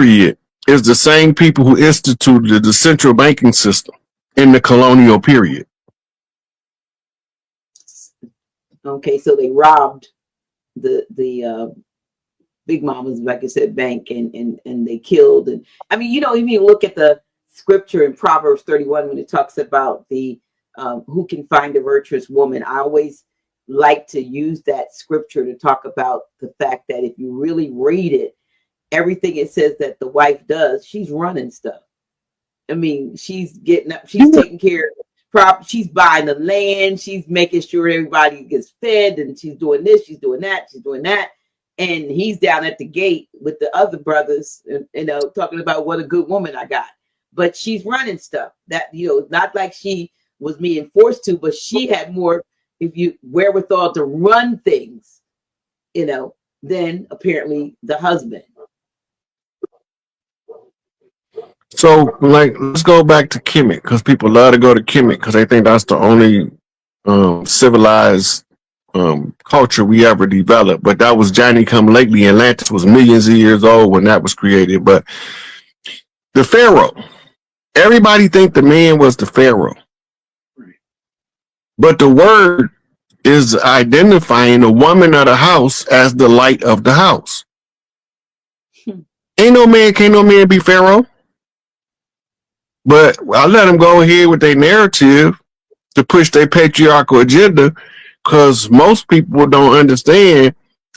period is the same people who instituted the central banking system in the colonial period. Okay, so they robbed the big mamas, like I said, bank, and they killed. And I mean, you know, if you look at the scripture in Proverbs 31 when it talks about the who can find a virtuous woman, I always like to use that scripture to talk about the fact that if you really read it, everything it says that the wife does, she's running stuff. I mean, she's getting up, she's taking care of she's buying the land, she's making sure everybody gets fed, and she's doing this, she's doing that, she's doing that. And he's down at the gate with the other brothers, you know, talking about what a good woman I got. But she's running stuff that, you know, not like she was being forced to, but she had more, if you wherewithal to run things, you know, than apparently the husband. So, like, let's go back to Kemet, because people love to go to Kemet because they think that's the only civilized culture we ever developed. But that was Johnny come lately. Atlantis was millions of years old when that was created. But the Pharaoh, everybody think the man was the Pharaoh. But the word is identifying the woman of the house as the light of the house. Can't no man be Pharaoh. But I let them go ahead with their narrative to push their patriarchal agenda, because most people don't understand.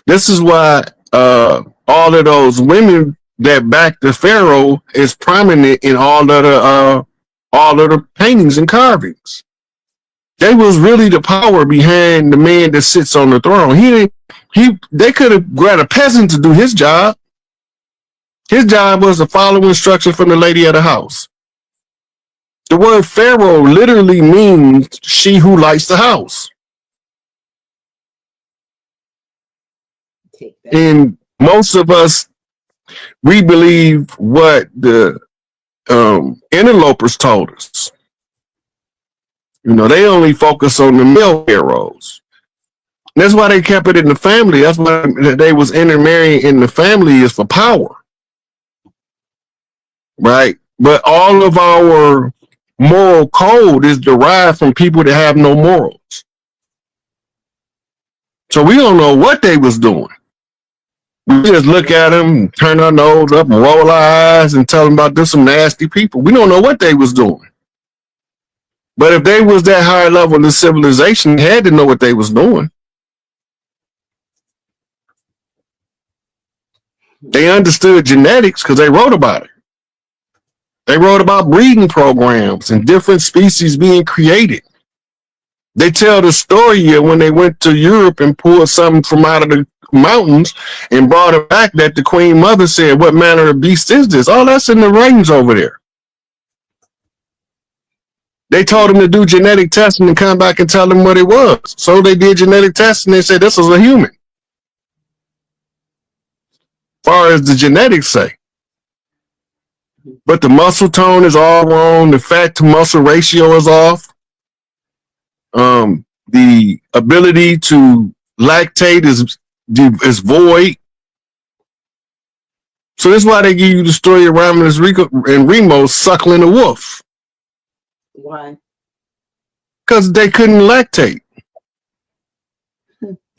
This is why all of those women that back the Pharaoh is prominent in all of the paintings and carvings. They was really the power behind the man that sits on the throne. They could have grabbed a peasant to do his job. His job was to follow instructions from the lady of the house. The word Pharaoh literally means she who lights the house. And most of us, we believe what the interlopers told us. You know, they only focus on the male pharaohs. That's why they kept it in the family. That's why they was intermarrying in the family, is for power. Right? But all of our moral code is derived from people that have no morals. So we don't know what they was doing. We just look at them, turn our nose up, and roll our eyes, and tell them about this some nasty people. We don't know what they was doing. But if they was that high level of civilization, they had to know what they was doing. They understood genetics because they wrote about it. They wrote about breeding programs and different species being created. They tell the story of when they went to Europe and pulled something from out of the mountains and brought it back, that the Queen Mother said, "What manner of beast is this?" All that's in the writings over there. They told them to do genetic testing and come back and tell them what it was. So they did genetic testing and they said this was a human. As far as the genetics say. But the muscle tone is all wrong. The fat to muscle ratio is off. The ability to lactate is void. So that's why they give you the story of Romulus and Remus suckling a wolf. Why? Because they couldn't lactate.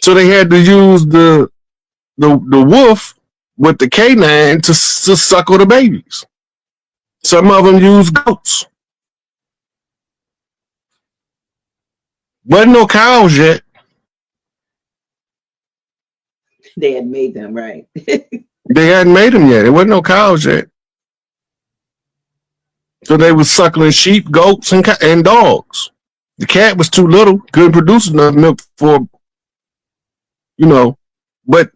So they had to use the wolf with the canine to suckle the babies. Some of them use goats. Wasn't no cows yet. They had made them, right? They hadn't made them yet. There wasn't no cows yet. So they was suckling sheep, goats, and dogs. The cat was too little, couldn't produce enough milk for, you know. But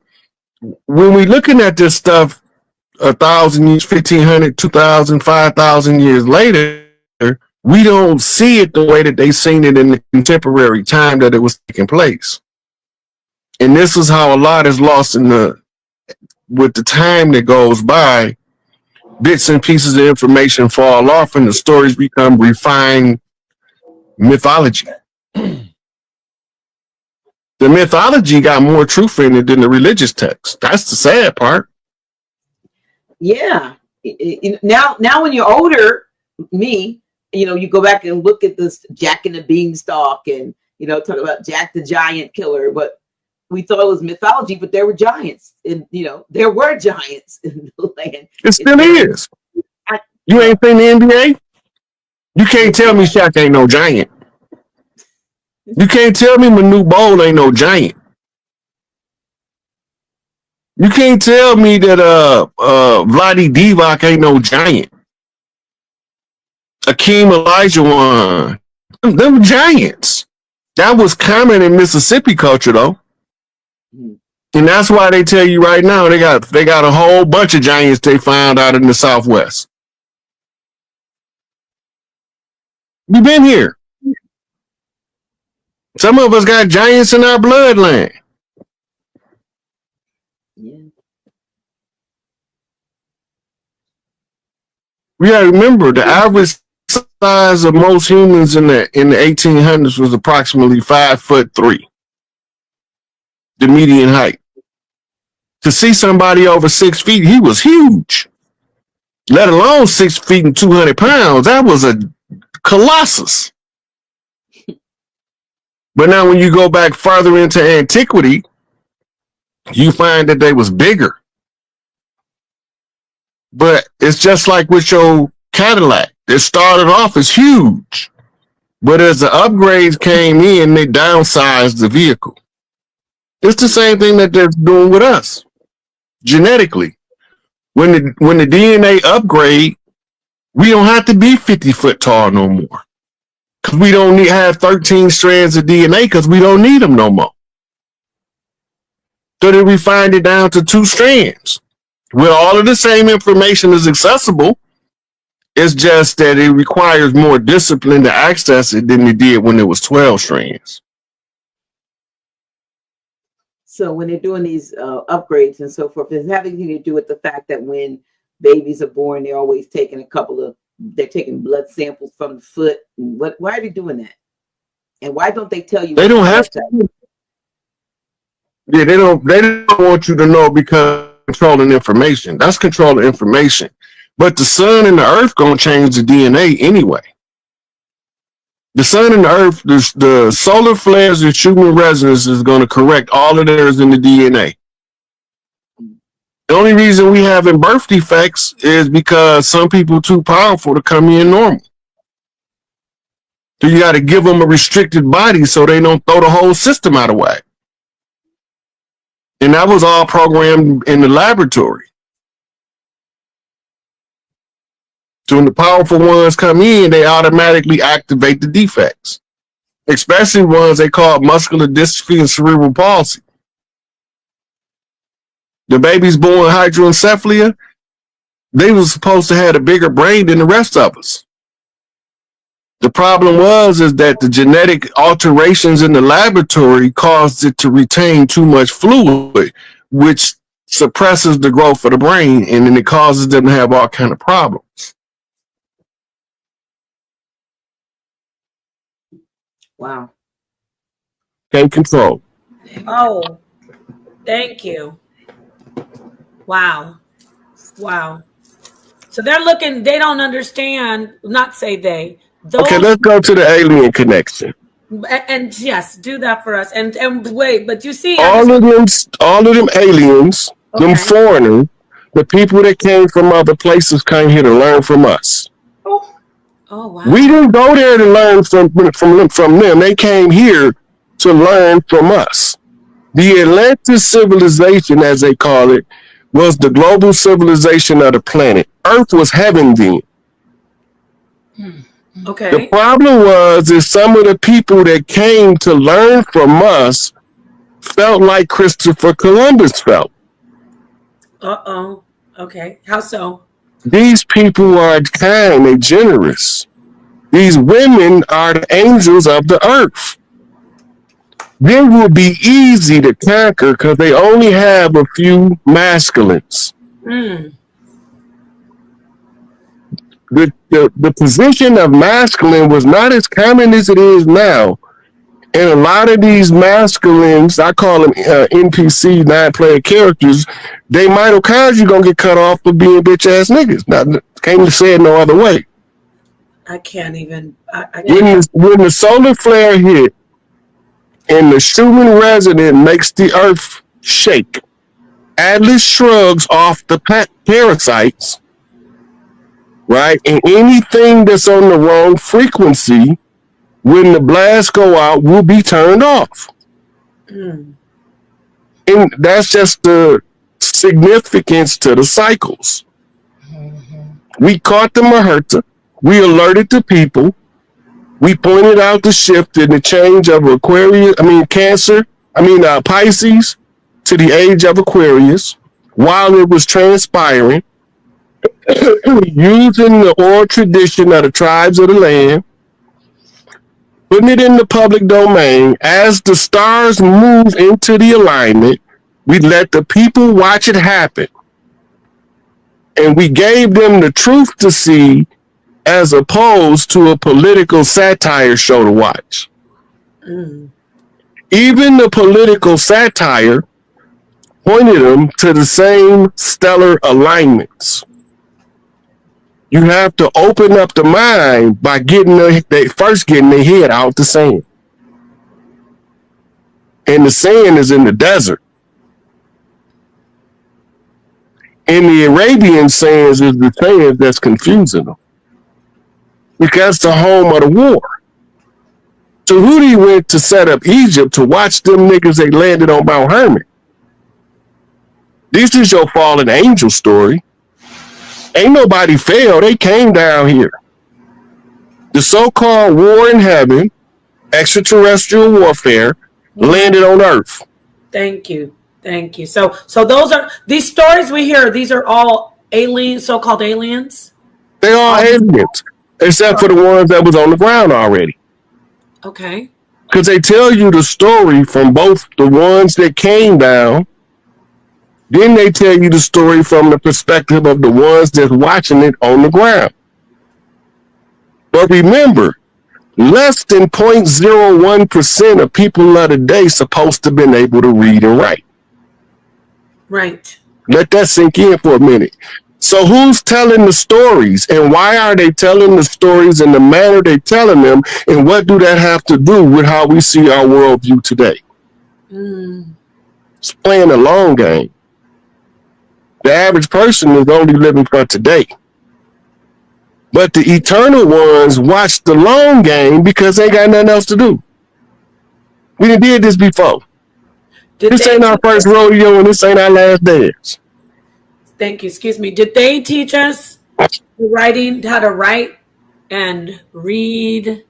when we looking at this stuff 1,000 years, 1,500, 2,000, 5,000 years later, we don't see it the way that they seen it in the contemporary time that it was taking place. And this is how a lot is lost with the time that goes by. Bits and pieces of information fall off and the stories become refined mythology. The mythology got more truth in it than the religious text. That's the sad part. Yeah, Now when you're older, me, you go back and look at this Jack and the Beanstalk and, talk about Jack the Giant Killer, but we thought it was mythology, but there were giants and, there were giants in the land. It still is. You ain't seen the NBA? You can't tell me Shaq ain't no giant. You can't tell me Manu Bol ain't no giant. You can't tell me that Vlade Divac ain't no giant. Akeem Olajuwon, them giants. That was common in Mississippi culture, though, and that's why they tell you right now they got a whole bunch of giants they found out in the Southwest. We've been here. Some of us got giants in our bloodline. Yeah. We gotta remember the average size of most humans in the 1800s was approximately 5'3", the median height. To see somebody over 6 feet, he was huge. Let alone 6 feet and 200 pounds. That was a colossus. But now when you go back further into antiquity, you find that they was bigger. But it's just like with your Cadillac. It started off as huge. But as the upgrades came in, they downsized the vehicle. It's the same thing that they're doing with us. Genetically. When the DNA upgrade, we don't have to be 50 foot tall no more. Because we don't have 13 strands of DNA because we don't need them no more. So they refined it down to 2 strands. Where all of the same information is accessible, it's just that it requires more discipline to access it than it did when it was 12 strands. So when they're doing these upgrades and so forth, it's having to do with the fact that when babies are born, they're always taking they're taking blood samples from the foot. Why are they doing that? And why don't they tell you? They don't have to. Yeah, they don't want you to know because controlling information. That's controlling information. But the sun and the earth gonna change the DNA anyway. The sun and the earth, the solar flares and human resonance is gonna correct all of theirs in the DNA. The only reason we having birth defects is because some people too powerful to come in normal. So you got to give them a restricted body so they don't throw the whole system out of whack. And that was all programmed in the laboratory. So when the powerful ones come in, they automatically activate the defects, especially ones they call muscular dystrophy and cerebral palsy. The babies born hydroencephalia, they were supposed to have a bigger brain than the rest of us. The problem is that the genetic alterations in the laboratory caused it to retain too much fluid, which suppresses the growth of the brain, and then it causes them to have all kind of problems. Wow. Can't control. Oh, thank you. Wow. Wow. So they're looking, they don't understand, not say they. Those, okay, let's go to the alien connection. And yes, do that for us. And wait, but you see, all of them aliens, okay, them foreigners, the people that came from other places came here to learn from us. Oh wow. We didn't go there to learn from them. They came here to learn from us. The Atlantis civilization, as they call it, was the global civilization of the planet. Earth was heaven then. Okay. The problem is some of the people that came to learn from us felt like Christopher Columbus felt. Uh-oh. Okay. How so? These people are kind, they're generous. These women are the angels of the earth. They will be easy to conquer because they only have a few masculines. The position of masculine was not as common as it is now And a lot of these masculines, I call them NPC, 9-player characters, they mitochondria gonna get cut off for being bitch ass niggas. Now, can't say it no other way. I can't even. I can't. When the solar flare hit and the Schumann resonance makes the earth shake, Atlas shrugs off the parasites, right? And anything that's on the wrong frequency, when the blasts go out, will be turned off. And that's just the significance to the cycles. We caught the Maherta. We alerted the people. We pointed out the shift in the change of Pisces to the age of Aquarius while it was transpiring, using the oral tradition of the tribes of the land, putting it in the public domain. As the stars move into the alignment, we let the people watch it happen. And we gave them the truth to see as opposed to a political satire show to watch. Even the political satire pointed them to the same stellar alignments. You have to open up the mind by getting their head out the sand. And the sand is in the desert. And the Arabian sands is the sand that's confusing them. Because it's the home of the war. Tahuti went to set up Egypt to watch them niggas they landed on Mount Hermon. This is your fallen angel story. Ain't nobody failed. They came down here. The so-called war in heaven, extraterrestrial warfare, landed on Earth. Thank you. Thank you. So those are these stories we hear. These are all aliens, so-called aliens. They are aliens, except for the ones that was on the ground already. Okay. Because they tell you the story from both the ones that came down. Then they tell you the story from the perspective of the ones that's watching it on the ground. But remember, less than 0.01% of people of the day supposed to have been able to read and write. Right. Let that sink in for a minute. So who's telling the stories, and why are they telling the stories in the manner they're telling them, and what do that have to do with how we see our worldview today? It's playing a long game. The average person is only living for today. But the eternal ones watch the long game because they got nothing else to do. We did this before. This ain't our first rodeo, and this ain't our last dance. Thank you. Excuse me. Did they teach us writing, how to write and read?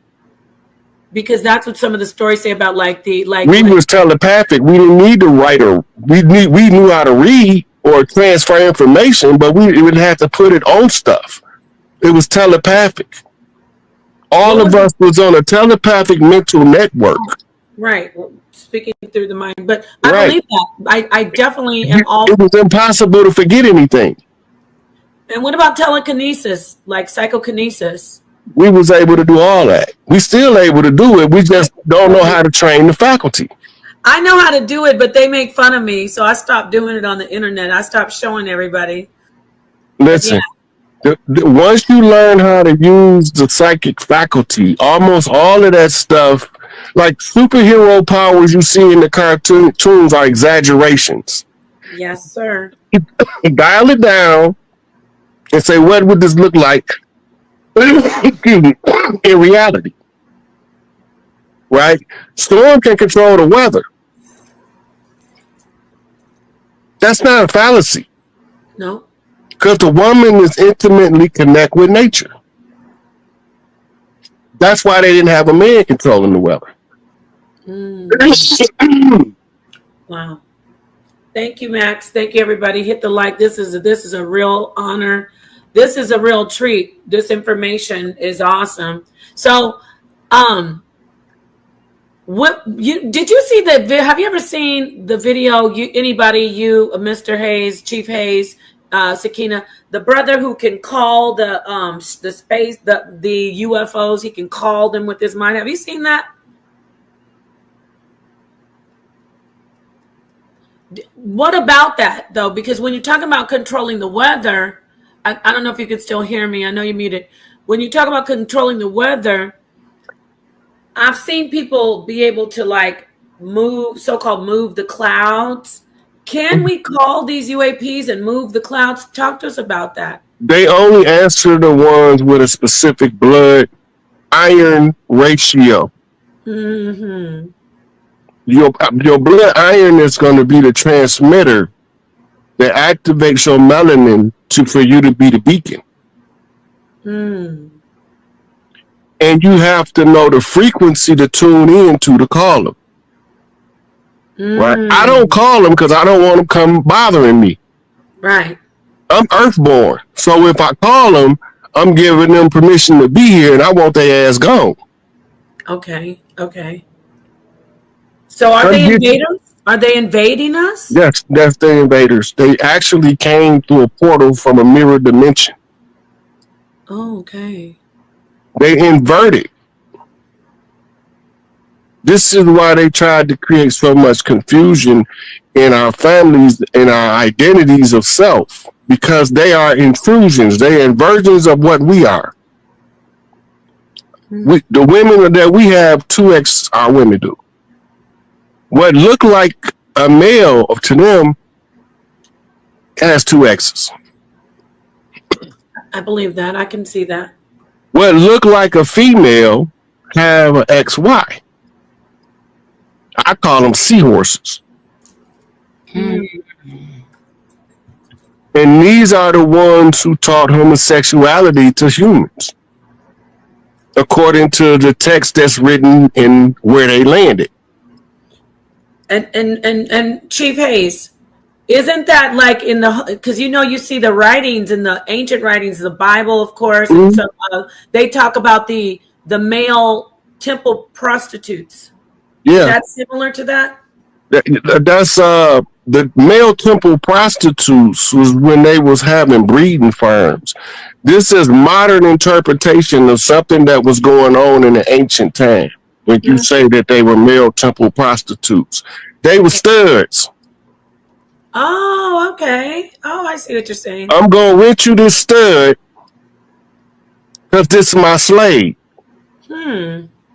Because that's what some of the stories say about we was telepathic. We didn't need to write we knew how to read or transfer information, but we would have to put it on stuff. It was telepathic. All of us was on a telepathic mental network. Right. Speaking through the mind. But I believe that. I definitely am all. It was impossible to forget anything. And what about telekinesis, like psychokinesis? We was able to do all that. We still able to do it. We just don't know how to train the faculty. I know how to do it, but they make fun of me. So I stopped doing it on the internet. I stopped showing everybody. Listen. Once you learn how to use the psychic faculty, almost all of that stuff, like superhero powers you see in the cartoons, are exaggerations. Yes, sir. Dial it down and say, what would this look like in reality? Right? Storm can control the weather. That's not a fallacy. No. Because the woman is intimately connected with nature. That's why they didn't have a man controlling the weather. Wow. Thank you, Max. Thank you, everybody. Hit the like. This is a real honor. This is a real treat. This information is awesome. So, did you see have you ever seen the video? Mr. Hayes, Chief Hayes, Sakina, the brother who can call the space, the UFOs, he can call them with his mind. Have you seen that? What about that though? Because when you're talking about controlling the weather, I don't know if you can still hear me. I know you're muted. When you talk about controlling the weather, I've seen people be able to like move, so-called move the clouds. Can we call these UAPs and move the clouds? Talk to us about that. They only answer the ones with a specific blood iron ratio. Mm-hmm. Your blood iron is going to be the transmitter that activates your melanin for you to be the beacon. Mm. And you have to know the frequency to tune in to call them. Right? I don't call them because I don't want them come bothering me. Right. I'm earthborn. So if I call them, I'm giving them permission to be here and I want their ass gone. Okay. Okay. So are they invaders? Are they invading us? Yes, that's the invaders. They actually came through a portal from a mirror dimension. Oh, okay. They inverted. This is why they tried to create so much confusion in our families, in our identities of self, because they are intrusions. They are inversions of what we are. The women that we have, 2X our women do. What look like a male to them has 2X's. I believe that. I can see that. What look like a female have an XY. I call them seahorses. And these are the ones who taught homosexuality to humans, according to the text that's written in where they landed. And Chief Hayes, isn't that like in the, because you see the writings in the ancient writings, the Bible, of course, and so they talk about the male temple prostitutes. Yeah, is that similar to that? That's the male temple prostitutes was when they was having breeding farms. This is modern interpretation of something that was going on in the ancient time. When you say that they were male temple prostitutes, they were studs. Oh, okay. Oh, I see what you're saying. I'm gonna rent you this stud because this is my slave.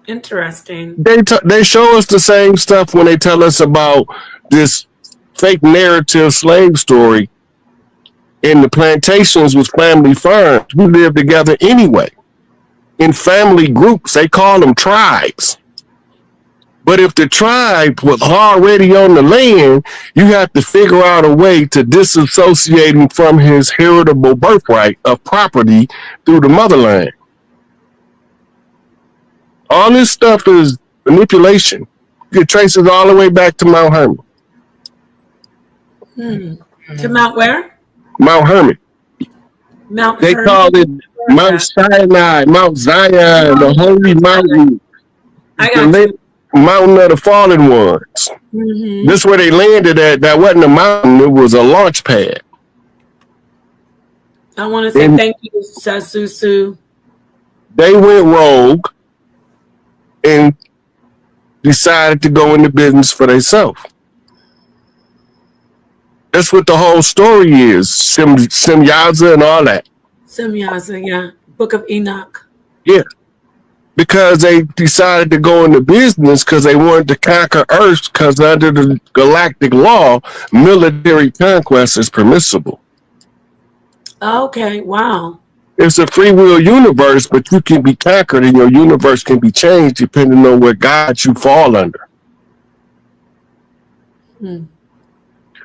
Interesting. They show us the same stuff when they tell us about this fake narrative slave story in the plantations with family farms. We live together anyway in family groups. They call them tribes. But if the tribe was already on the land, you have to figure out a way to disassociate him from his heritable birthright of property through the motherland. All this stuff is manipulation. You can trace it all the way back to Mount Hermon. To Mount where? Mount Hermon. Mount They Hermon? call it Mount Sinai, Mount Zion, the Holy Mountain. I got you. Mountain of the Fallen Ones. This is where they landed at. That wasn't a mountain, it was a launch pad. I want to say thank you, Sasusu. They went rogue and decided to go into business for themselves. That's what the whole story is. Simyaza and all that. Simyaza, yeah. Book of Enoch. Yeah. Because they decided to go into business because they wanted to conquer Earth, because under the galactic law, military conquest is permissible. Okay, wow. It's a free will universe, but you can be conquered and your universe can be changed depending on what God you fall under.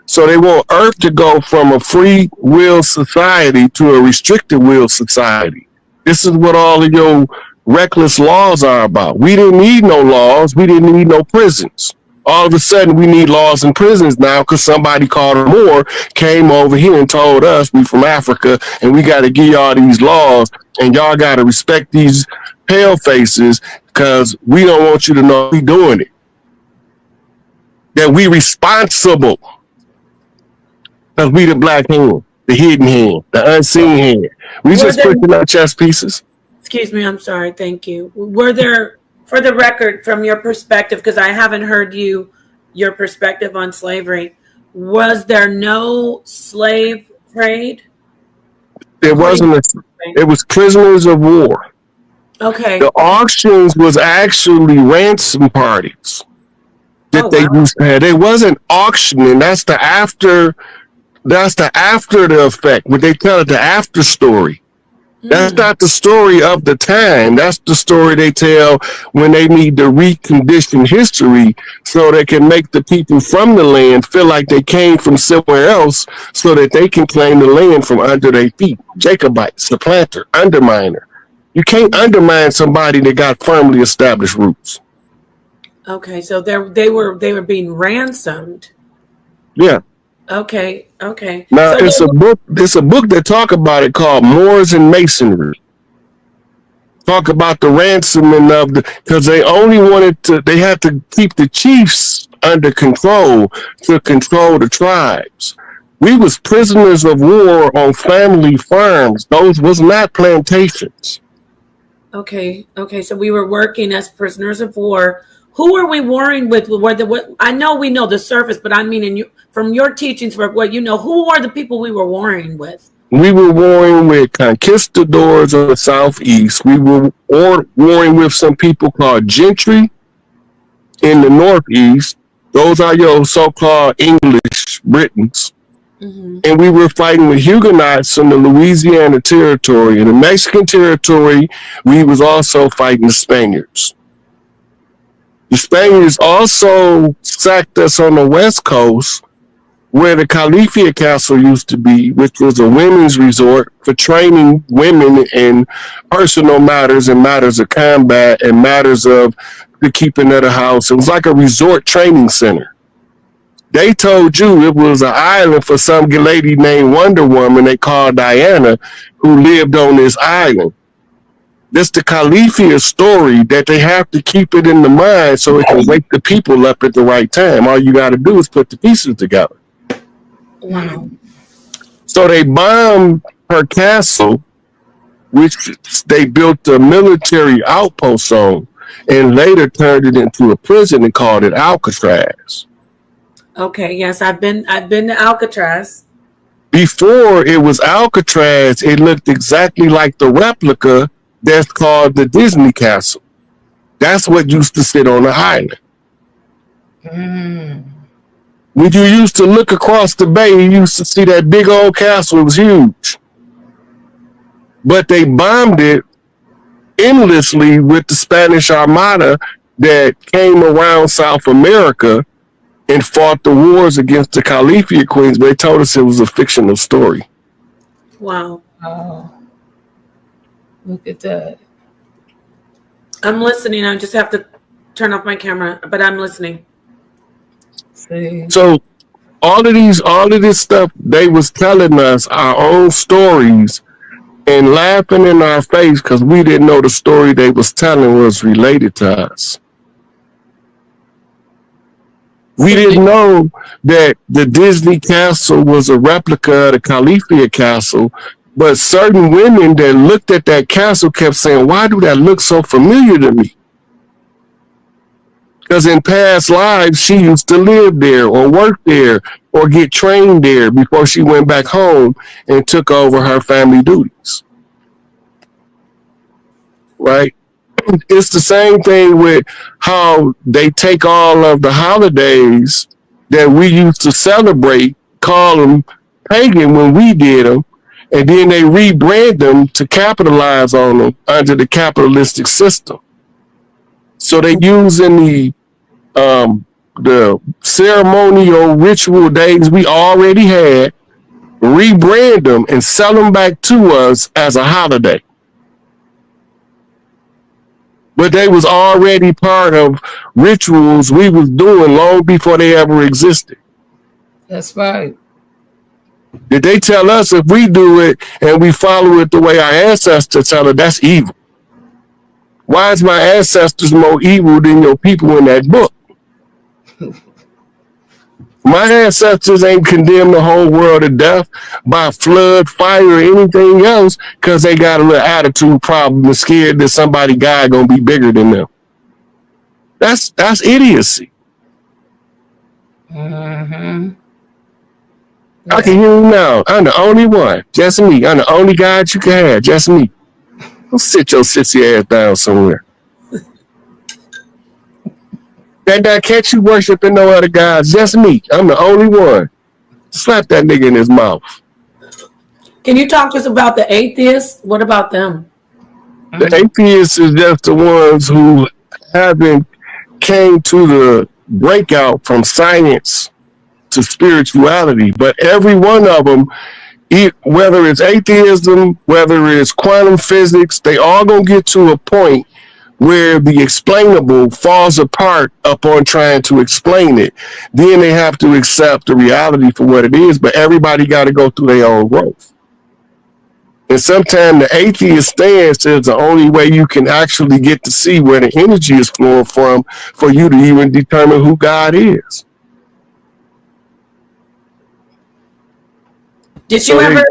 So they want Earth to go from a free will society to a restricted will society. This is what all of your reckless laws are about. We didn't need no laws. We didn't need no prisons. All of a sudden, we need laws and prisons now because somebody called a Moor, came over here and told us we from Africa and we got to give y'all these laws and y'all got to respect these pale faces because we don't want you to know we doing it. That we responsible because we the black hand, the hidden hand, the unseen hand. We just pushing out chess pieces. Excuse me, I'm sorry. Thank you. Were there, for the record, from your perspective, because I haven't heard your perspective on slavery, was there no slave trade? It wasn't. It was prisoners of war. Okay. The auctions was actually ransom parties that they used to have. It wasn't auctioning. That's the after. That's the after the effect. What they call it, the after story. That's not the story of the time. That's the story they tell when they need to recondition history so they can make the people from the land feel like they came from somewhere else so that they can claim the land from under their feet. Jacobite, supplanter, underminer. You can't undermine somebody that got firmly established roots. Okay, so they were being ransomed. Yeah. Okay. Now so it's a book that talk about it called Moors and Masonry. Talk about the ransoming of because they only they had to keep the chiefs under control to control the tribes. We was prisoners of war on family farms. Those was not plantations. Okay, so we were working as prisoners of war. Who were we warring with? I know we know the surface, but I mean, from your teachings, for what you know, who are the people we were warring with? We were warring with conquistadors of the southeast. We were warring with some people called gentry in the northeast. Those are your so-called English Britons. Mm-hmm. And we were fighting with Huguenots in the Louisiana territory. In the Mexican territory, we was also fighting the Spaniards. The Spaniards also sacked us on the West Coast, where the Califia Castle used to be, which was a women's resort for training women in personal matters and matters of combat and matters of the keeping of the house. It was like a resort training center. They told you it was an island for some lady named Wonder Woman they called Diana, who lived on this island. This the Califia story that they have to keep it in the mind so it can wake the people up at the right time. All you got to do is put the pieces together. Wow. So they bombed her castle, which they built a military outpost on, and later turned it into a prison and called it Alcatraz. Okay, yes, I've been to Alcatraz. Before it was Alcatraz, it looked exactly like the replica that's called the Disney Castle. That's what used to sit on the island. When you used to look across the bay, you used to see that big old castle. It was huge. But they bombed it endlessly with the Spanish Armada that came around South America and fought the wars against the Califia queens. But they told us it was a fictional story. Wow. Oh. Look at that. I'm listening. I just have to turn off my camera, but I'm listening. See. So all of this stuff, they was telling us our own stories and laughing in our face because we didn't know the story they was telling was related to us. We didn't know that the Disney Castle was a replica of the Califia Castle, but certain women that looked at that castle kept saying, why do that look so familiar to me? Because in past lives, she used to live there or work there or get trained there before she went back home and took over her family duties. Right? It's the same thing with how they take all of the holidays that we used to celebrate, call them pagan when we did them, and then they rebrand them to capitalize on them under the capitalistic system. So they using the ceremonial ritual days we already had, rebrand them and sell them back to us as a holiday. But they was already part of rituals we was doing long before they ever existed. That's right. Did they tell us if we do it and we follow it the way our ancestors tell it, that's evil? Why is my ancestors more evil than your people in that book? My ancestors ain't condemned the whole world to death by flood, fire, or anything else because they got a little attitude problem and scared that somebody God gonna be bigger than them. That's idiocy. Mm-hmm. I can hear you now. I'm the only one. Just me. I'm the only God you can have. Just me. Go sit your sissy ass down somewhere. That catch you worshiping no other gods. Just me. I'm the only one. Slap that nigga in his mouth. Can you talk to us about the atheists? What about them? The atheists is just the ones who haven't came to the breakout from science to spirituality. But every one of them, whether it's atheism, whether it's quantum physics, they all gonna get to a point where the explainable falls apart upon trying to explain it. Then they have to accept the reality for what it is, but everybody got to go through their own growth. And sometimes the atheist stance is the only way you can actually get to see where the energy is flowing from for you to even determine who God is. Did you ever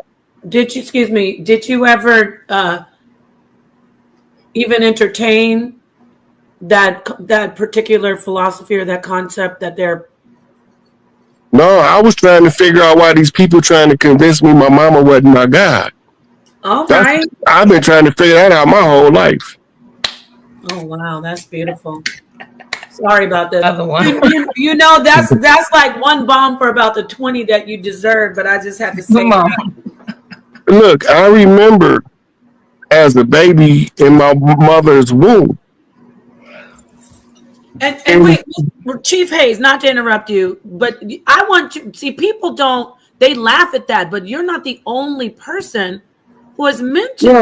even entertain that particular philosophy or that concept that they're... No, I was trying to figure out why these people trying to convince me my mama wasn't my God. All right. I've been trying to figure that out my whole life. Oh wow, that's beautiful. Sorry about that. Other one. You know, that's like one bomb for about the 20 that you deserve, but I just had to say that. Look, I remember as a baby in my mother's womb. And wait, Chief Hayes, not to interrupt you, but I want you see, people they laugh at that, but you're not the only person who has mentioned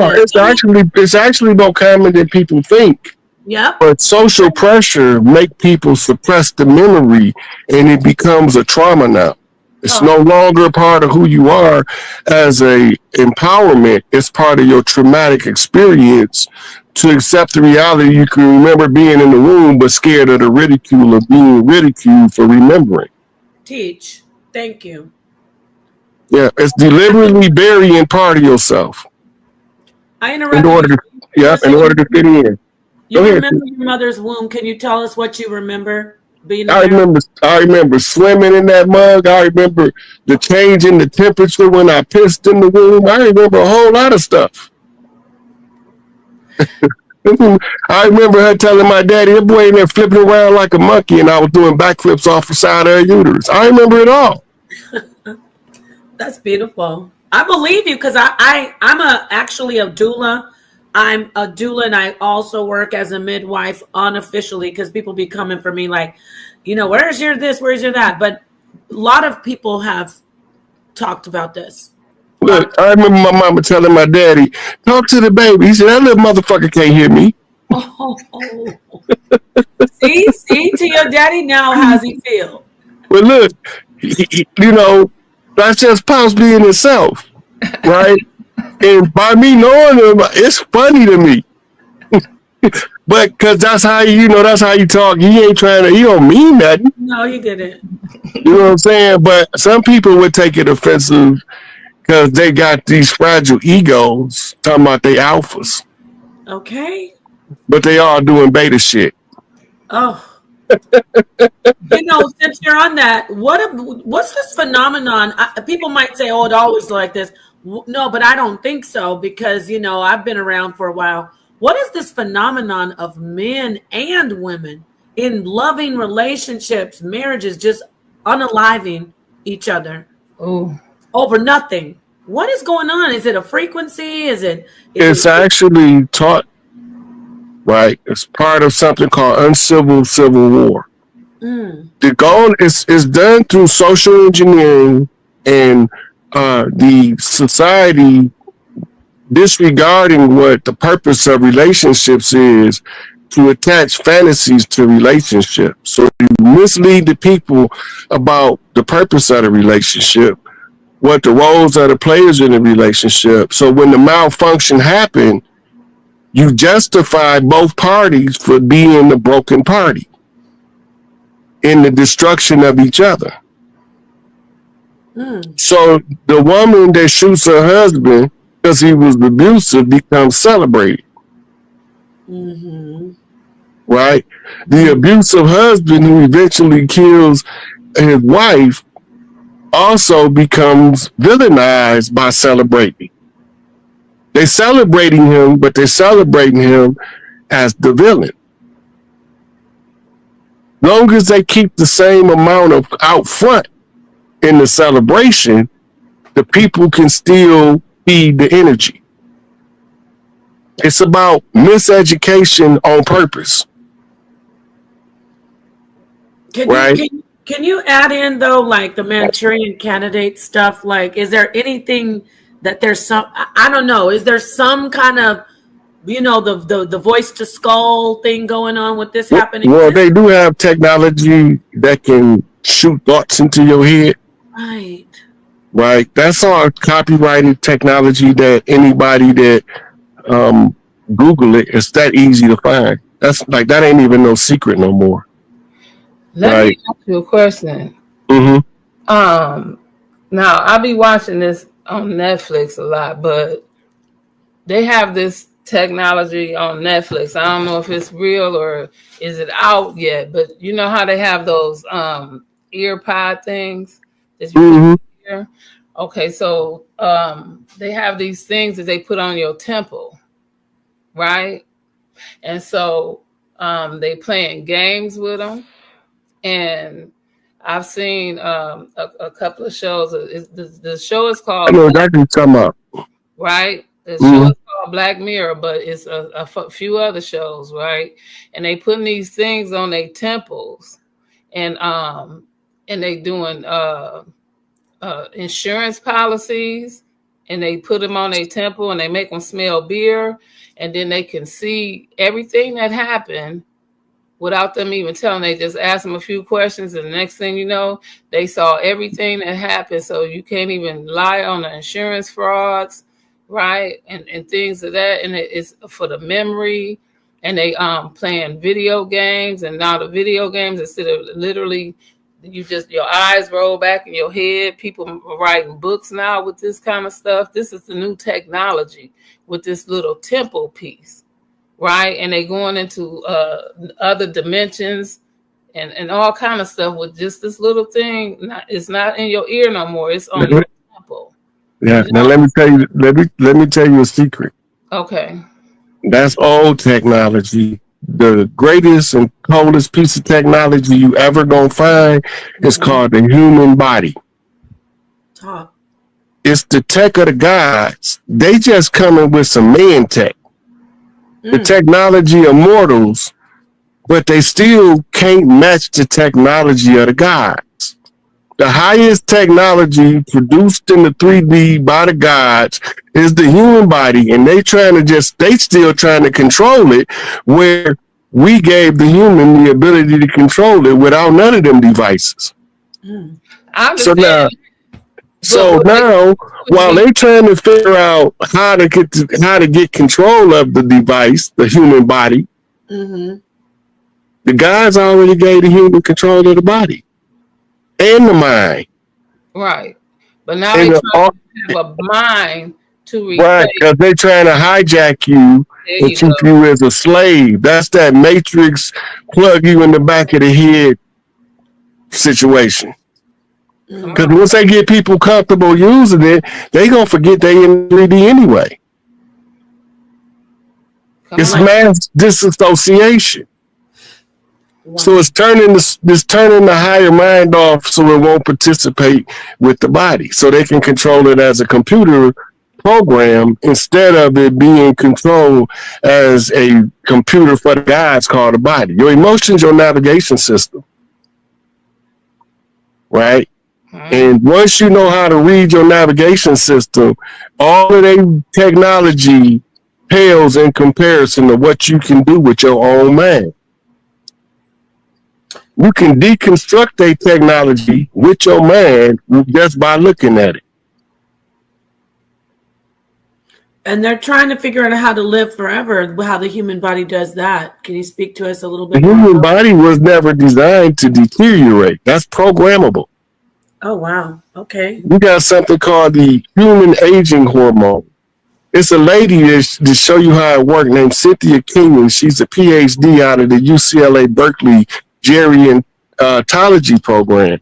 it's actually more common than people think. Yeah. But social pressure make people suppress the memory, and it becomes a trauma now. It's no longer part of who you are as a empowerment. It's part of your traumatic experience to accept the reality. You can remember being in the room, but scared of the ridicule of being ridiculed for remembering. Teach. Thank you. Yeah, it's deliberately burying part of yourself. I interrupted in order to fit in. You remember your mother's womb. Can you tell us what you remember being I remember swimming in that mug. I remember the change in the temperature when I pissed in the womb. I remember a whole lot of stuff. I remember her telling my daddy, that boy in there flipping around like a monkey, and I was doing backflips off the side of her uterus. I remember it all. That's beautiful. I believe you because I'm actually a doula. I'm a doula, and I also work as a midwife unofficially because people be coming for me like, where's your this, where's your that? But a lot of people have talked about this. Look, I remember my mama telling my daddy, talk to the baby. He said, that little motherfucker can't hear me. See to your daddy now, how's he feel? Well, look, that's just Pops being himself, right? And by me knowing him, it's funny to me. But because that's how you talk. He ain't he don't mean nothing. No, he didn't. You know what I'm saying? But some people would take it offensive because they got these fragile egos talking about they alphas. Okay. But they all doing beta shit. Oh. Since you're on that, what's this phenomenon? People might say, oh, it's always like this. No, but I don't think so because, I've been around for a while. What is this phenomenon of men and women in loving relationships, marriages, just unaliving each other over nothing? What is going on? Is it a frequency? It's actually taught, right? It's part of something called uncivil civil war. The goal is done through social engineering and the society disregarding what the purpose of relationships is to attach fantasies to relationships. So you mislead the people about the purpose of the relationship, what the roles of the players in the relationship. So when the malfunction happened, you justify both parties for being the broken party in the destruction of each other. So the woman that shoots her husband because he was abusive becomes celebrated. Right? The abusive husband who eventually kills his wife also becomes villainized by celebrating. They're celebrating him, but they're celebrating him as the villain. Long as they keep the same amount of out front in the celebration, the people can still feed the energy. It's about miseducation on purpose. Can you add in though, like the Manchurian Candidate stuff? Like, is there anything that there's some, I don't know, is there some kind of, you know, the voice to skull thing going on with this happening? Well, they do have technology that can shoot thoughts into your head. Right. Right. That's all copyrighted technology that anybody that Google it, it's that easy to find. That's like, that ain't even no secret no more. Let me ask you a question. Mm-hmm. Now I'll be watching this on Netflix a lot, but they have this technology on Netflix. I don't know if it's real or is it out yet, but you know how they have those ear pod things that you put in your ear? Okay, so they have these things that they put on your temple, right? And so they playing games with them. And I've seen a couple of shows. The show is called, I know exactly what you're talking about. Right? The show is called Black Mirror, but it's a few other shows, right? And they putting these things on their temples, and they doing insurance policies, and they put them on their temple, and they make them smell beer, and then they can see everything that happened without them even telling. They just ask them a few questions, and the next thing you know, they saw everything that happened. So you can't even lie on the insurance frauds, right? And things of that. And it's for the memory. And they playing video games, and now the video games, instead of literally your eyes roll back in your head. People are writing books now with this kind of stuff. This is the new technology with this little temple piece. Right, and they going into other dimensions and all kind of stuff with just this little thing. It's not in your ear no more. It's on your temple. Yeah. You know? Now let me tell you a secret. Okay. That's old technology. The greatest and coolest piece of technology you ever gonna find is called the human body. It's the tech of the gods. They just coming with some man tech. The technology of mortals, but they still can't match the technology of the gods. The highest technology produced in the 3D by the gods is the human body, and they still trying to control it, where we gave the human the ability to control it without none of them devices. So now, while they're trying to figure out how to get control of the device, the human body, the gods already gave the human control of the body and the mind. Right, but now they're trying to have a mind to replace. Right, because they're trying to hijack you and keep you as a slave. That's that Matrix plug you in the back of the head situation. Because once they get people comfortable using it, they gonna forget they in 3D anyway. It's mass disassociation. Wow. So it's turning the higher mind off, so it won't participate with the body. So they can control it as a computer program instead of it being controlled as a computer for the gods called a body. Your emotions, your navigation system, right? And once you know how to read your navigation system, all of their technology pales in comparison to what you can do with your own mind. You can deconstruct their technology with your mind just by looking at it. And they're trying to figure out how to live forever, how the human body does that. Can you speak to us a little bit more? The human body was never designed to deteriorate. That's programmable. Oh, wow. Okay. We got something called the human aging hormone. It's a lady to show you how it works named Cynthia Kingman. She's a PhD out of the UCLA Berkeley gerontology program.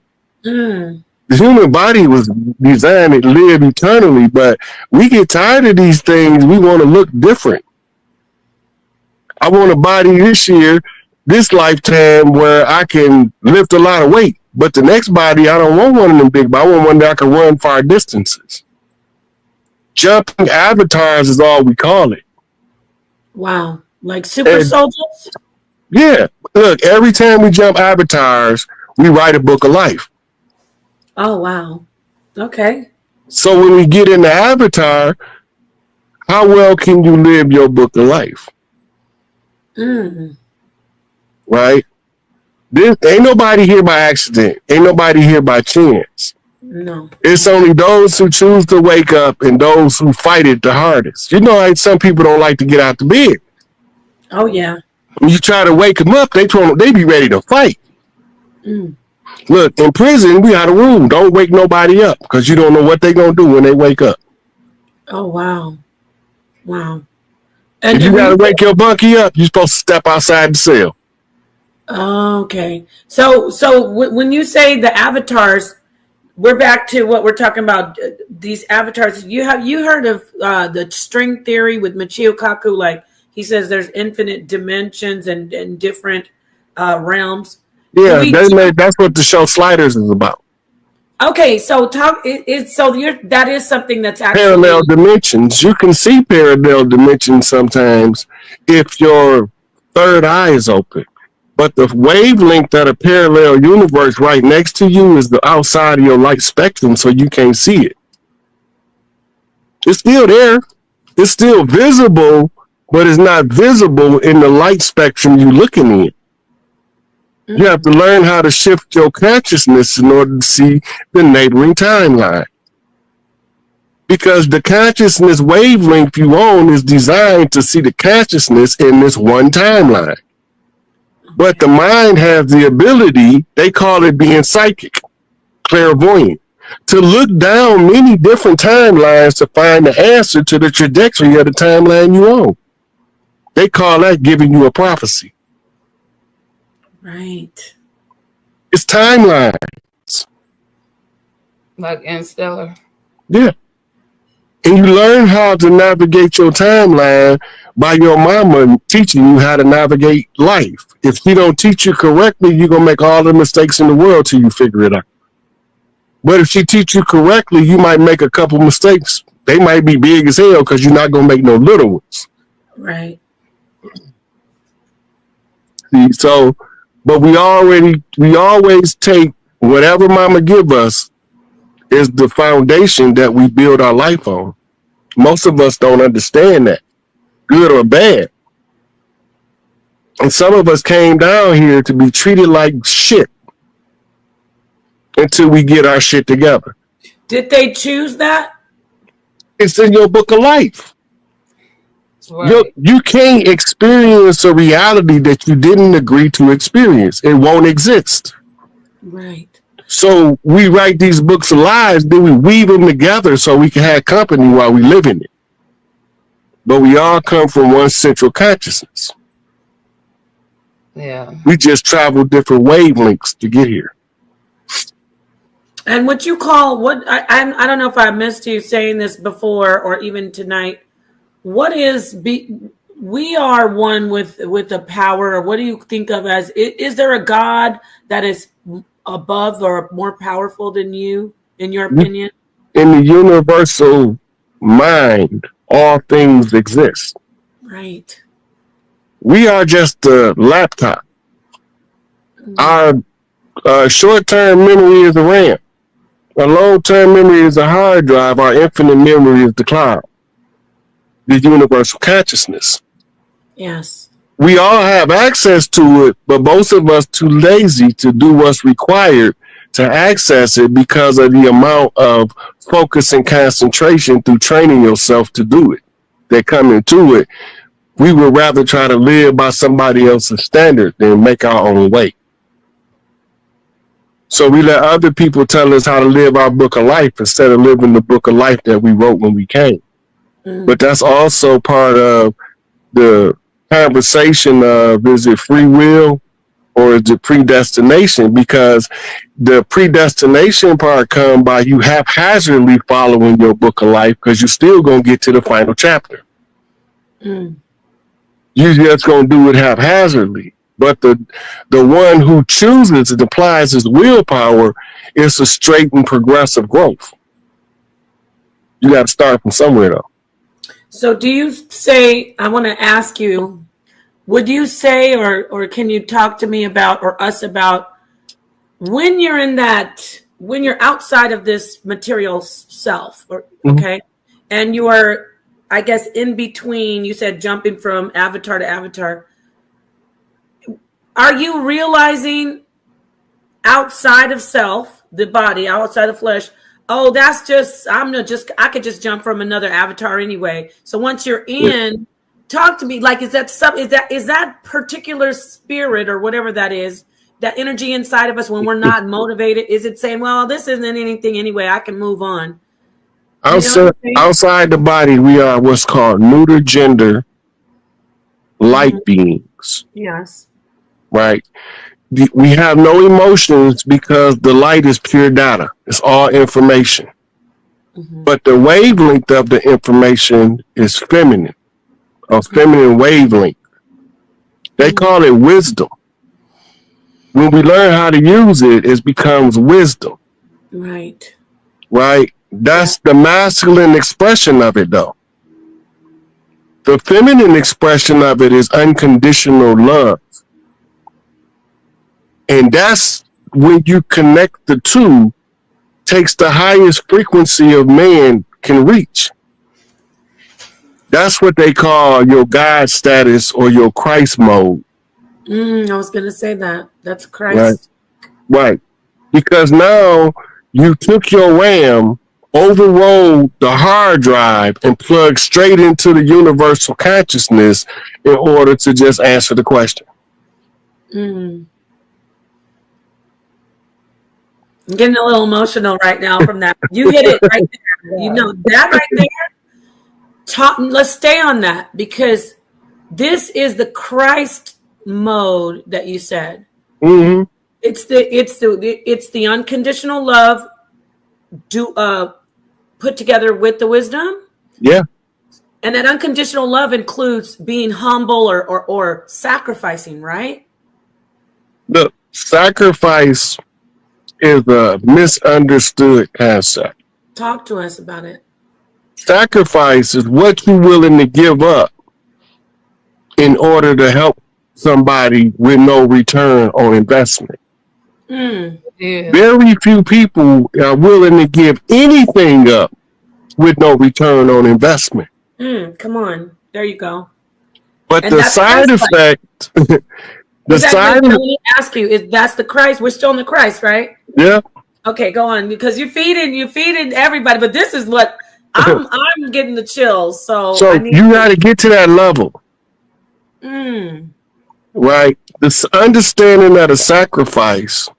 The human body was designed to live eternally, but we get tired of these things. We want to look different. I want a body this year, this lifetime, where I can lift a lot of weight. But the next body, I don't want one of them big, but I want one that I can run far distances. Jumping avatars is all we call it. Wow. Like super soldiers? Yeah. Look, every time we jump avatars, we write a book of life. Oh, wow. Okay. So when we get in the avatar, how well can you live your book of life? Right? This ain't nobody here by accident. Ain't nobody here by chance. No. It's only those who choose to wake up and those who fight it the hardest. You know, like some people don't like to get out the bed. Oh, yeah. When you try to wake them up, they be ready to fight. Look, in prison, we had a rule. Don't wake nobody up because you don't know what they're going to do when they wake up. Oh, wow. Wow. And if you got to wake your bunkie up, you're supposed to step outside the cell. Okay. So when you say the avatars, we're back to what we're talking about. These avatars. You heard of the string theory with Michio Kaku? Like he says, there's infinite dimensions and different realms. Yeah, that's what the show Sliders is about. Okay, so that is something that's actually parallel dimensions. You can see parallel dimensions sometimes if your third eye is open. But the wavelength of a parallel universe right next to you is the outside of your light spectrum, so you can't see it. It's still there. It's still visible, but it's not visible in the light spectrum you're looking in. You have to learn how to shift your consciousness in order to see the neighboring timeline. Because the consciousness wavelength you own is designed to see the consciousness in this one timeline. But the mind has the ability, they call it being psychic, clairvoyant, to look down many different timelines to find the answer to the trajectory of the timeline you own. They call that giving you a prophecy. Right. It's timelines. Like Interstellar. Yeah. And you learn how to navigate your timeline by your mama teaching you how to navigate life. If she don't teach you correctly, you're going to make all the mistakes in the world till you figure it out. But if she teach you correctly, you might make a couple mistakes. They might be big as hell because you're not going to make no little ones. Right. See, so, but we always take whatever mama give us is the foundation that we build our life on. Most of us don't understand that, good or bad. And some of us came down here to be treated like shit until we get our shit together. Did they choose that? It's in your book of life. Right. You can't experience a reality that you didn't agree to experience. It won't exist. Right. So we write these books of lies, then we weave them together so we can have company while we live in it. But we all come from one central consciousness. Yeah. We just travel different wavelengths to get here. And what you call I don't know if I missed you saying this before or even tonight. What is we are one with the power, or what do you think of as, is there a God that is above or more powerful than you, in your opinion? In the universal mind, all things exist. Right. We are just a laptop. Our short-term memory is a RAM. Our long-term memory is a hard drive. Our infinite memory is the cloud. The universal consciousness. Yes. We all have access to it, but most of us too lazy to do what's required to access it because of the amount of focus and concentration through training yourself to do it. They come into it. We would rather try to live by somebody else's standard than make our own way. So we let other people tell us how to live our book of life instead of living the book of life that we wrote when we came. But that's also part of the conversation of, is it free will or is it predestination? Because the predestination part comes by you haphazardly following your book of life, because you're still going to get to the final chapter. Mm. You're just going to do it haphazardly. But the one who chooses and applies his willpower is a straight and progressive growth. You got to start from somewhere, though. So do you say, I want to ask you, would you say, or can you talk to me about, or us about, when you're in that, when you're outside of this material self, or okay, and you are, I guess, in between, you said jumping from avatar to avatar, are you realizing outside of self, the body, outside of flesh, oh, that's just, I could just jump from another avatar anyway. So once you're in, talk to me, like, is that particular spirit or whatever that is, that energy inside of us when we're not motivated, is it saying, well, this isn't anything anyway, I can move on? Outside the body, we are what's called neuter gender light beings. Yes. Right? We have no emotions because the light is pure data. It's all information. But the wavelength of the information is feminine, a feminine wavelength. They call it wisdom. When we learn how to use it, it becomes wisdom. Right. Right? That's the masculine expression of it, though. The feminine expression of it is unconditional love. And that's when you connect the two, takes the highest frequency of man can reach. That's what they call your God status or your Christ mode. I was going to say that. That's Christ. Right. Because now you took your RAM, overrode the hard drive, and plugged straight into the universal consciousness in order to just answer the question. I'm getting a little emotional right now from that. You hit it right there. You know, that right there. Let's stay on that, because this is the Christ mode that you said. It's the unconditional love put together with the wisdom. Yeah. And that unconditional love includes being humble or sacrificing, right? Look, sacrifice is a misunderstood concept. Talk to us about it. Sacrifice is what you're willing to give up in order to help somebody with no return on investment. Very few people are willing to give anything up with no return on investment. Come on. There you go. But the side effect... Let me ask you, is that's the Christ? We're still in the Christ, right? Yeah. Okay, go on, because you're feeding everybody, but this is what I'm getting the chills. So you got to get to that level, right? This understanding that a sacrifice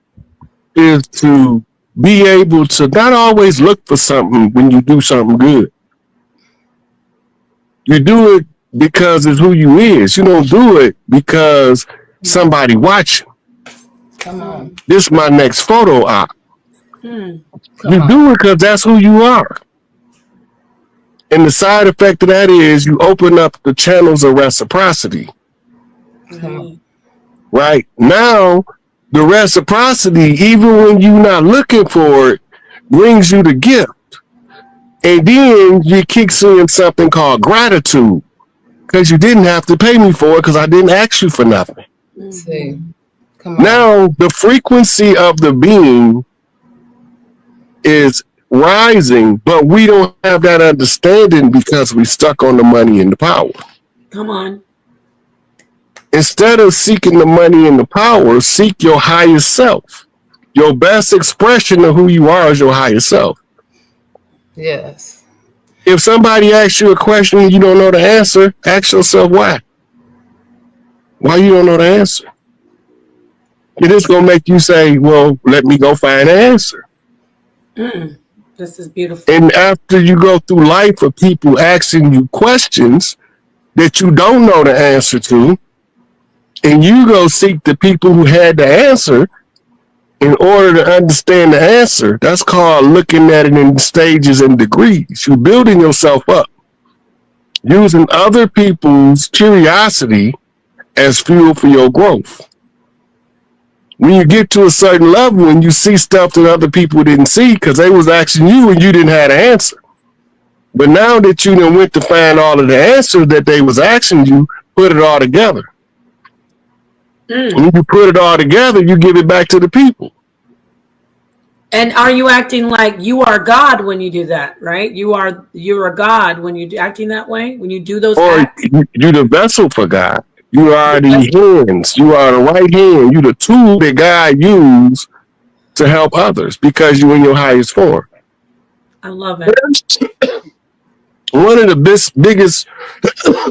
is to be able to not always look for something when you do something good. You do it because it's who you is. You don't do it because somebody watching. Come on. This is my next photo op. You do it because that's who you are. And the side effect of that is you open up the channels of reciprocity. Right? Now, the reciprocity, even when you're not looking for it, brings you the gift. And then you kicks in something called gratitude. Because you didn't have to pay me for it because I didn't ask you for nothing. Now, the frequency of the being is rising, but we don't have that understanding because we stuck on the money and the power. Come on. Instead of seeking the money and the power, seek your highest self. Your best expression of who you are is your higher self. Yes. If somebody asks you a question and you don't know the answer, ask yourself why. Why you don't know the answer? It is going to make you say, well, let me go find an answer. This is beautiful. And after you go through life of people asking you questions that you don't know the answer to, and you go seek the people who had the answer in order to understand the answer. That's called looking at it in stages and degrees. You're building yourself up, using other people's curiosity as fuel for your growth. When you get to a certain level and you see stuff that other people didn't see because they was asking you and you didn't have the answer. But now that you done went to find all of the answers that they was asking you, put it all together. When you put it all together, you give it back to the people. And are you acting like you are God when you do that, right? You're a God when you acting that way, when you do those acts? You're the vessel for God. You are the hands. You are the right hand. You're the tool that God used to help others because you're in your highest form. I love it. One of the biggest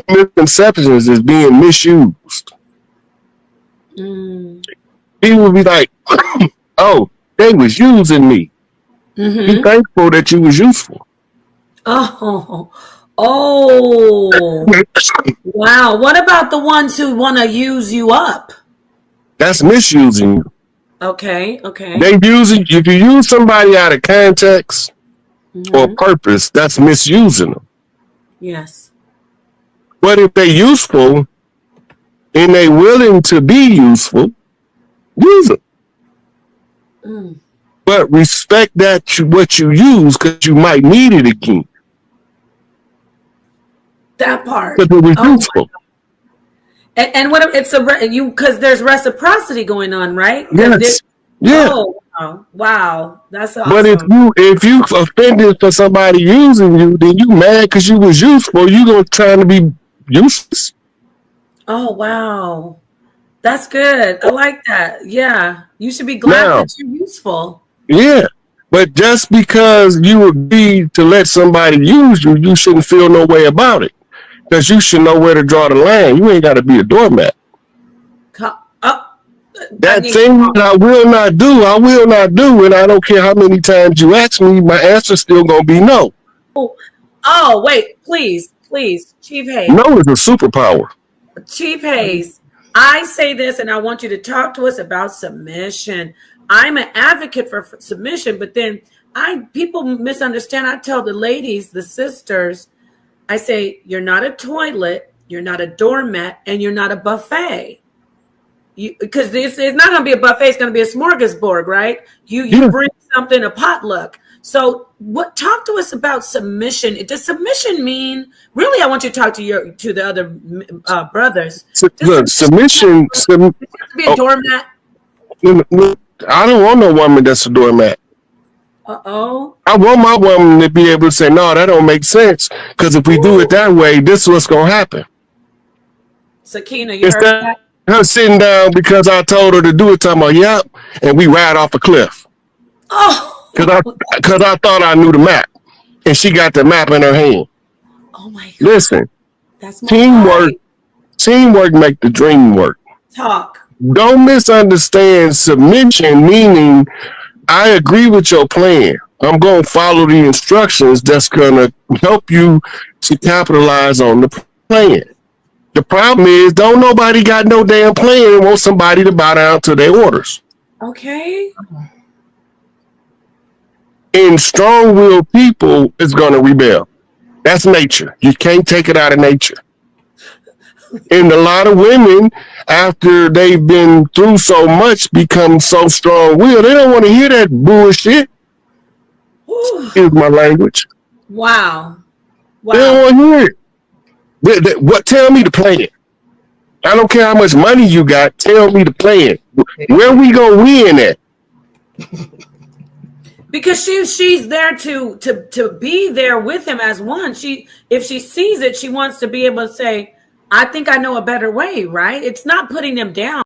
misconceptions is being misused. People will be like, oh, they was using me. Be thankful that you was useful. Oh, wow. What about the ones who want to use you up? That's misusing you. Okay. They using, if you use somebody out of context or purpose, that's misusing them. Yes. But if they're useful and they willing to be useful, use them. But respect what you use because you might need it again. That part. Because it was useful. And what if it's because there's reciprocity going on, right? Yes. Yeah. Oh, wow. That's awesome. But if you offended for somebody using you, then you mad because you was useful. You gonna try to be useless. Oh, wow. That's good. I like that. Yeah. You should be glad that you're useful. Yeah. But just because you agreed to let somebody use you, you shouldn't feel no way about it. Because you should know where to draw the line. You ain't got to be a doormat. That thing that I will not do, I will not do. And I don't care how many times you ask me, my answer's still going to be no. Oh, wait, please, Chief Hayes. No is a superpower. Chief Hayes, I say this and I want you to talk to us about submission. I'm an advocate for submission, but then people misunderstand. I tell the ladies, the sisters, I say, you're not a toilet, you're not a doormat, and you're not a buffet. Because it's not going to be a buffet, it's going to be a smorgasbord, right? You bring something, a potluck. So talk to us about submission. Does submission mean, really, I want you to talk to the other brothers. Look, submission to be a doormat? I don't want no woman that's a doormat. I want my woman to be able to say, no, that don't make sense. Because if we do it that way, this is what's going to happen. Sakina, you heard that? Her sitting down because I told her to do it, talking about, yep, and we ride off a cliff. Because I thought I knew the map. And she got the map in her hand. Oh, my God. Listen, that's teamwork make the dream work. Talk. Don't misunderstand submission, meaning I agree with your plan. I'm going to follow the instructions that's going to help you to capitalize on the plan. The problem is, don't nobody got no damn plan and want somebody to bow down to their orders. Okay. And strong-willed people is going to rebel. That's nature. You can't take it out of nature. And a lot of women, after they've been through so much, become so strong-willed. They don't want to hear that bullshit. Excuse my language. Wow. They don't want to hear it. Tell me the plan. I don't care how much money you got. Tell me the plan. Where we gonna win at? Because she's there to be there with him as one. If she sees it, she wants to be able to say, I think I know a better way, right? It's not putting them down.